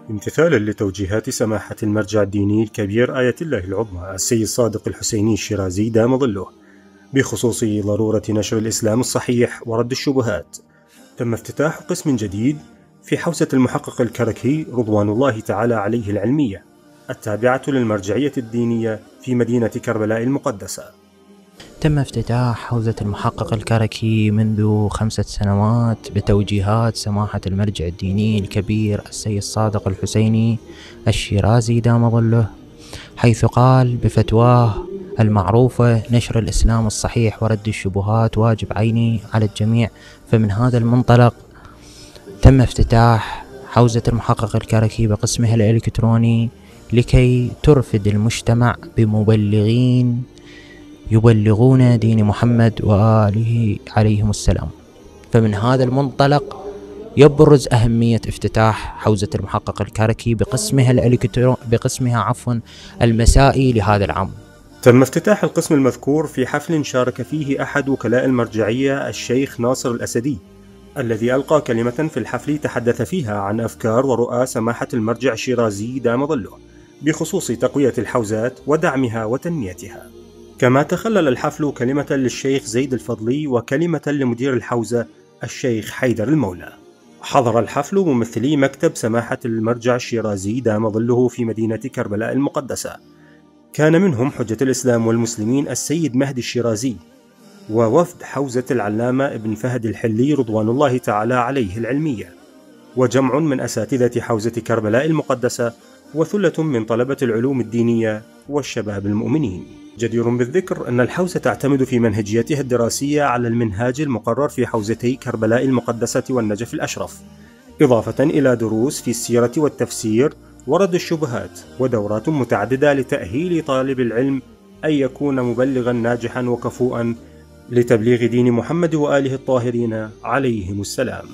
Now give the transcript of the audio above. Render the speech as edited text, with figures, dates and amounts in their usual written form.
امتثالا لتوجيهات سماحة المرجع الديني الكبير آية الله العظمى السيد صادق الحسيني الشيرازي دام ظله بخصوص ضرورة نشر الإسلام الصحيح ورد الشبهات، تم افتتاح قسم جديد في حوزة المحقق الكركي رضوان الله تعالى عليه العلمية التابعة للمرجعية الدينية في مدينة كربلاء المقدسة. تم افتتاح حوزة المحقق الكركي منذ 5 سنوات بتوجيهات سماحة المرجع الديني الكبير السيد صادق الحسيني الشيرازي دام ظله، حيث قال بفتواه المعروفة: نشر الإسلام الصحيح ورد الشبهات واجب عيني على الجميع. فمن هذا المنطلق تم افتتاح حوزة المحقق الكركي بقسمها الإلكتروني لكي ترفد المجتمع بمبلغين يبلغون دين محمد وآله عليهم السلام. فمن هذا المنطلق يبرز أهمية افتتاح حوزة المحقق الكركي بقسمها المسائي لهذا العام. تم افتتاح القسم المذكور في حفل شارك فيه أحد وكلاء المرجعية الشيخ ناصر الأسدي، الذي ألقى كلمة في الحفل تحدث فيها عن أفكار ورؤى سماحة المرجع الشيرازي دام ظله بخصوص تقوية الحوزات ودعمها وتنميتها. كما تخلل الحفل كلمة للشيخ زيد الفضلي وكلمة لمدير الحوزة الشيخ حيدر المولى. حضر الحفل ممثلي مكتب سماحة المرجع الشيرازي دام ظله في مدينة كربلاء المقدسة، كان منهم حجة الإسلام والمسلمين السيد مهدي الشيرازي، ووفد حوزة العلامة ابن فهد الحلي رضوان الله تعالى عليه العلمية، وجمع من أساتذة حوزة كربلاء المقدسة، وثلة من طلبة العلوم الدينية والشباب المؤمنين. جدير بالذكر أن الحوزة تعتمد في منهجيتها الدراسية على المنهاج المقرر في حوزتي كربلاء المقدسة والنجف الأشرف، إضافة إلى دروس في السيرة والتفسير ورد الشبهات، ودورات متعددة لتأهيل طالب العلم أن يكون مبلغا ناجحا وكفؤا لتبليغ دين محمد وآله الطاهرين عليهم السلام.